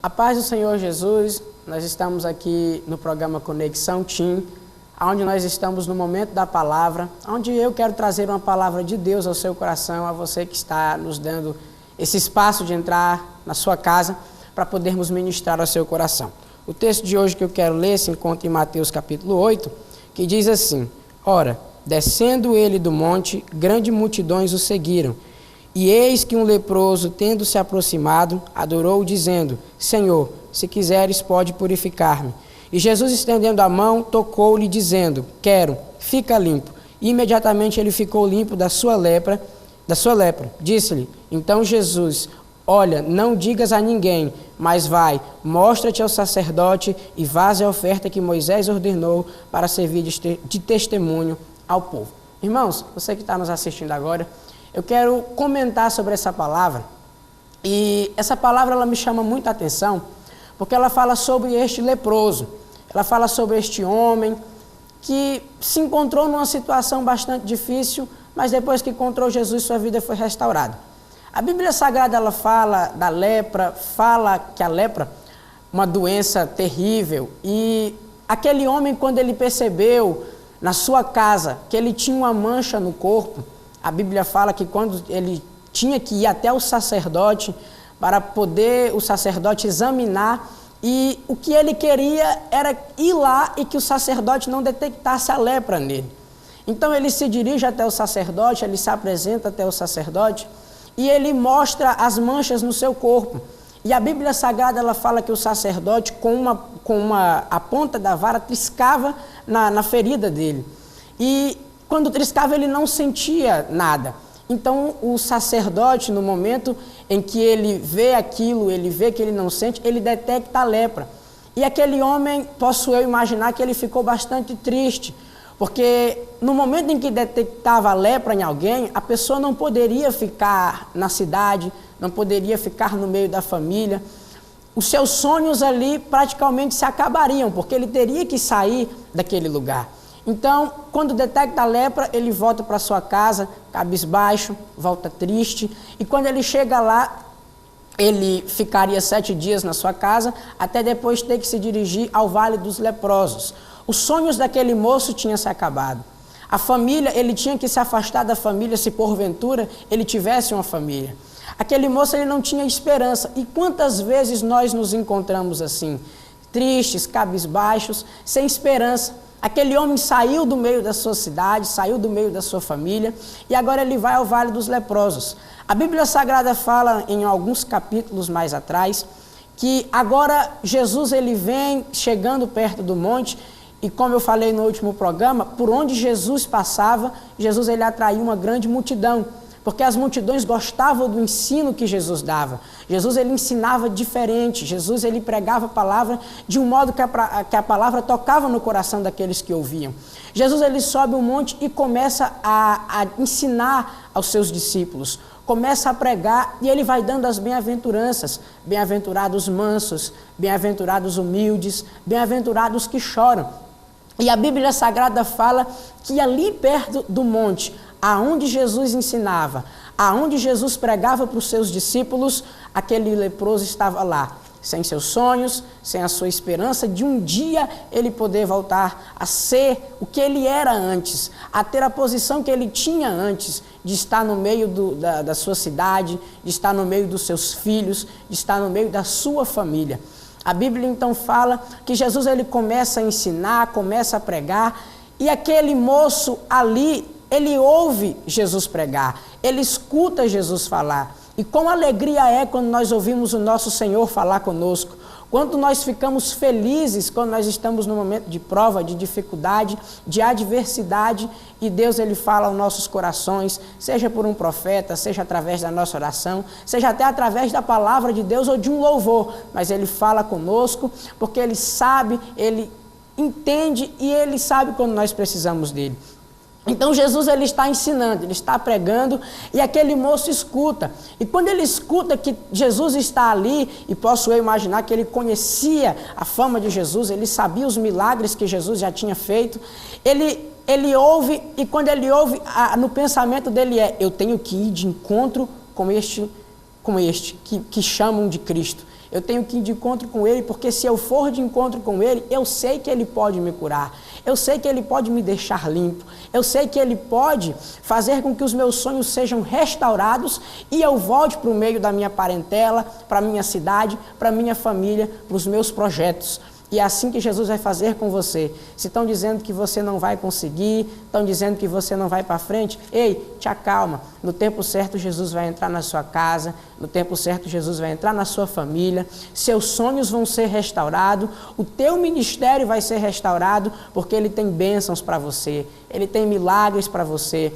A paz do Senhor Jesus, nós estamos aqui no programa Conexão Team, onde nós estamos no momento da palavra, onde eu quero trazer uma palavra de Deus ao seu coração, a você que está nos dando esse espaço de entrar na sua casa para podermos ministrar ao seu coração. O texto de hoje que eu quero ler se encontra em Mateus capítulo 8, que diz assim: Ora, descendo ele do monte, grandes multidões o seguiram. E eis que um leproso, tendo se aproximado, adorou, dizendo: Senhor, se quiseres, pode purificar-me. E Jesus, estendendo a mão, tocou-lhe, dizendo: Quero, fica limpo. E imediatamente ele ficou limpo da sua lepra. Disse-lhe então Jesus: Olha, não digas a ninguém, mas vai, mostra-te ao sacerdote e vaze a oferta que Moisés ordenou para servir de testemunho ao povo. Irmãos, você que está nos assistindo agora, eu quero comentar sobre essa palavra, e essa palavra ela me chama muita atenção, porque ela fala sobre este leproso, ela fala sobre este homem que se encontrou numa situação bastante difícil, mas depois que encontrou Jesus, sua vida foi restaurada. A Bíblia Sagrada ela fala da lepra, fala que a lepra, uma doença terrível, e aquele homem, quando ele percebeu na sua casa que ele tinha uma mancha no corpo, a Bíblia fala que quando ele tinha que ir até o sacerdote para poder o sacerdote examinar, e o que ele queria era ir lá e que o sacerdote não detectasse a lepra nele. Então ele se dirige até o sacerdote, ele se apresenta até o sacerdote e ele mostra as manchas no seu corpo. E a Bíblia Sagrada ela fala que o sacerdote com a ponta da vara triscava na ferida dele. E quando triscava, ele não sentia nada. Então, o sacerdote, no momento em que ele vê aquilo, ele vê que ele não sente, ele detecta a lepra. E aquele homem, posso eu imaginar que ele ficou bastante triste, porque no momento em que detectava a lepra em alguém, a pessoa não poderia ficar na cidade, não poderia ficar no meio da família. Os seus sonhos ali praticamente se acabariam, porque ele teria que sair daquele lugar. Então, quando detecta a lepra, ele volta para sua casa, cabisbaixo, volta triste. E quando ele chega lá, ele ficaria 7 dias na sua casa, até depois ter que se dirigir ao Vale dos Leprosos. Os sonhos daquele moço tinham se acabado. A família, ele tinha que se afastar da família se porventura ele tivesse uma família. Aquele moço, ele não tinha esperança. E quantas vezes nós nos encontramos assim, tristes, cabisbaixos, sem esperança? Aquele homem saiu do meio da sua cidade, saiu do meio da sua família e agora ele vai ao Vale dos Leprosos. A Bíblia Sagrada fala em alguns capítulos mais atrás que agora Jesus ele vem chegando perto do monte e, como eu falei no último programa, por onde Jesus passava, Jesus ele atraiu uma grande multidão, porque as multidões gostavam do ensino que Jesus dava. Jesus ele ensinava diferente, Jesus ele pregava a palavra de um modo que a palavra tocava no coração daqueles que ouviam. Jesus ele sobe um monte e começa a ensinar aos seus discípulos, começa a pregar e ele vai dando as bem-aventuranças, bem-aventurados mansos, bem-aventurados humildes, bem-aventurados que choram. E a Bíblia Sagrada fala que ali perto do monte, aonde Jesus ensinava, aonde Jesus pregava para os seus discípulos, aquele leproso estava lá, sem seus sonhos, sem a sua esperança de um dia ele poder voltar a ser o que ele era antes, a ter a posição que ele tinha antes, de estar no meio da sua cidade, de estar no meio dos seus filhos, de estar no meio da sua família. A Bíblia então fala que Jesus ele começa a ensinar, começa a pregar, e aquele moço ali, ele ouve Jesus pregar, ele escuta Jesus falar. E com alegria é quando nós ouvimos o nosso Senhor falar conosco. Quanto nós ficamos felizes quando nós estamos num momento de prova, de dificuldade, de adversidade, e Deus ele fala aos nossos corações, seja por um profeta, seja através da nossa oração, seja até através da palavra de Deus ou de um louvor, mas ele fala conosco porque ele sabe, ele entende e ele sabe quando nós precisamos dele. Então Jesus ele está ensinando, ele está pregando e aquele moço escuta. E quando ele escuta que Jesus está ali, e posso eu imaginar que ele conhecia a fama de Jesus, ele sabia os milagres que Jesus já tinha feito, ele ouve, e quando ele ouve, no pensamento dele eu tenho que ir de encontro com este que chamam de Cristo. Eu tenho que ir de encontro com Ele, porque se eu for de encontro com Ele, eu sei que Ele pode me curar. Eu sei que Ele pode me deixar limpo. Eu sei que Ele pode fazer com que os meus sonhos sejam restaurados e eu volte para o meio da minha parentela, para a minha cidade, para a minha família, para os meus projetos. E é assim que Jesus vai fazer com você. Se estão dizendo que você não vai conseguir, estão dizendo que você não vai para frente, ei, te acalma. No tempo certo, Jesus vai entrar na sua casa. No tempo certo, Jesus vai entrar na sua família. Seus sonhos vão ser restaurados. O teu ministério vai ser restaurado, porque Ele tem bênçãos para você. Ele tem milagres para você.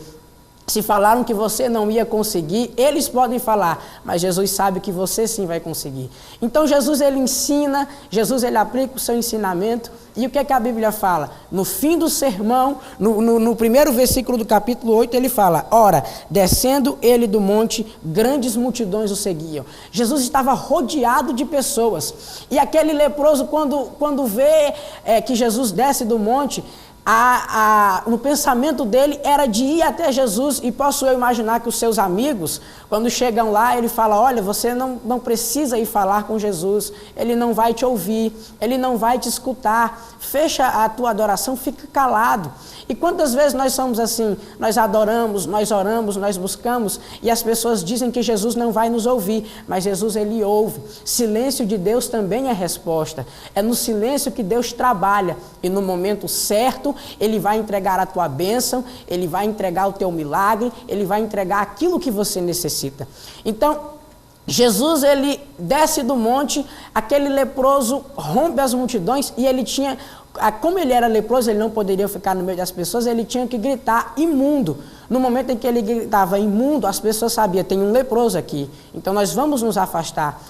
Se falaram que você não ia conseguir, eles podem falar, mas Jesus sabe que você sim vai conseguir. Então Jesus ele ensina, Jesus ele aplica o seu ensinamento, e o que é que a Bíblia fala? No fim do sermão, no primeiro versículo do capítulo 8, ele fala, ora, descendo ele do monte, grandes multidões o seguiam. Jesus estava rodeado de pessoas, e aquele leproso quando vê que Jesus desce do monte, no pensamento dele era de ir até Jesus, e posso eu imaginar que os seus amigos, quando chegam lá, ele fala, olha, você não precisa ir falar com Jesus, Ele não vai te ouvir, Ele não vai te escutar, fecha a tua adoração, fica calado. E quantas vezes nós somos assim, nós adoramos, nós oramos, nós buscamos, e as pessoas dizem que Jesus não vai nos ouvir, mas Jesus ele ouve. Silêncio de Deus também é resposta, é no silêncio que Deus trabalha, e no momento certo, Ele vai entregar a tua bênção, Ele vai entregar o teu milagre, Ele vai entregar aquilo que você necessita. Então, Jesus ele desce do monte, aquele leproso rompe as multidões, e ele tinha, como ele era leproso, ele não poderia ficar no meio das pessoas, ele tinha que gritar imundo. No momento em que ele gritava imundo, as pessoas sabiam, tem um leproso aqui, então nós vamos nos afastar.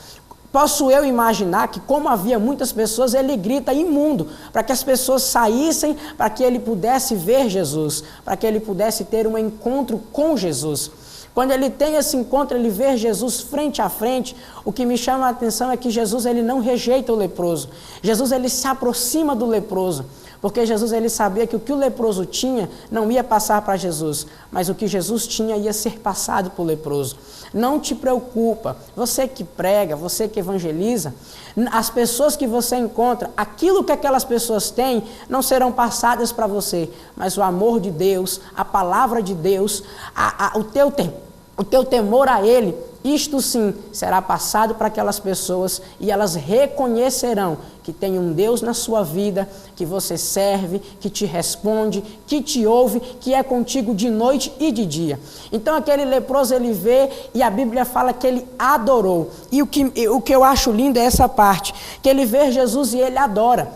Posso eu imaginar que, como havia muitas pessoas, ele grita imundo, para que as pessoas saíssem, para que ele pudesse ver Jesus, para que ele pudesse ter um encontro com Jesus. Quando ele tem esse encontro, ele vê Jesus frente a frente, o que me chama a atenção é que Jesus ele não rejeita o leproso. Jesus ele se aproxima do leproso, porque Jesus ele sabia que o que o leproso tinha não ia passar para Jesus, mas o que Jesus tinha ia ser passado para o leproso. Não te preocupa, você que prega, você que evangeliza, as pessoas que você encontra, aquilo que aquelas pessoas têm, não serão passadas para você, mas o amor de Deus, a palavra de Deus, o teu temor a Ele, isto sim será passado para aquelas pessoas, e elas reconhecerão que tem um Deus na sua vida, que você serve, que te responde, que te ouve, que é contigo de noite e de dia. Então aquele leproso ele vê, e a Bíblia fala que ele adorou. E o que eu acho lindo é essa parte, que ele vê Jesus e ele adora.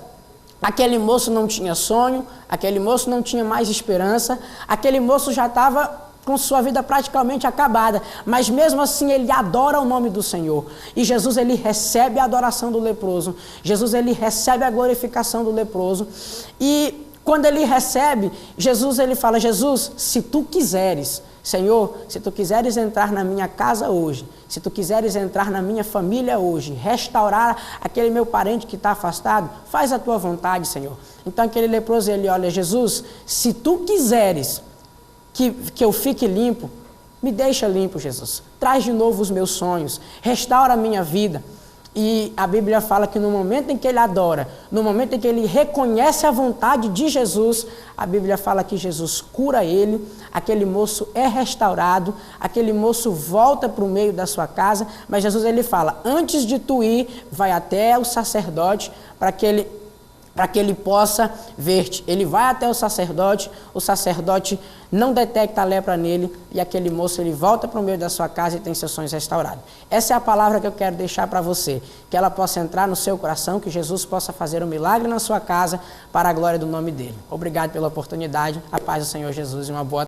Aquele moço não tinha sonho, aquele moço não tinha mais esperança, aquele moço já estava com sua vida praticamente acabada, mas mesmo assim ele adora o nome do Senhor, e Jesus ele recebe a adoração do leproso, Jesus ele recebe a glorificação do leproso, e quando ele recebe, Jesus ele fala, Jesus, se tu quiseres, Senhor, se tu quiseres entrar na minha casa hoje, se tu quiseres entrar na minha família hoje, restaurar aquele meu parente que está afastado, faz a tua vontade, Senhor. Então aquele leproso ele olha, Jesus, se tu quiseres que eu fique limpo, me deixa limpo, Jesus. Traz de novo os meus sonhos, restaura a minha vida. E a Bíblia fala que no momento em que ele adora, no momento em que ele reconhece a vontade de Jesus, a Bíblia fala que Jesus cura ele, aquele moço é restaurado, aquele moço volta para o meio da sua casa, mas Jesus ele fala, antes de tu ir, vai até o sacerdote para que ele possa ver-te. Ele vai até o sacerdote não detecta a lepra nele, e aquele moço ele volta para o meio da sua casa e tem seus sonhos restaurados. Essa é a palavra que eu quero deixar para você, que ela possa entrar no seu coração, que Jesus possa fazer um milagre na sua casa, para a glória do nome dele. Obrigado pela oportunidade, a paz do Senhor Jesus e uma boa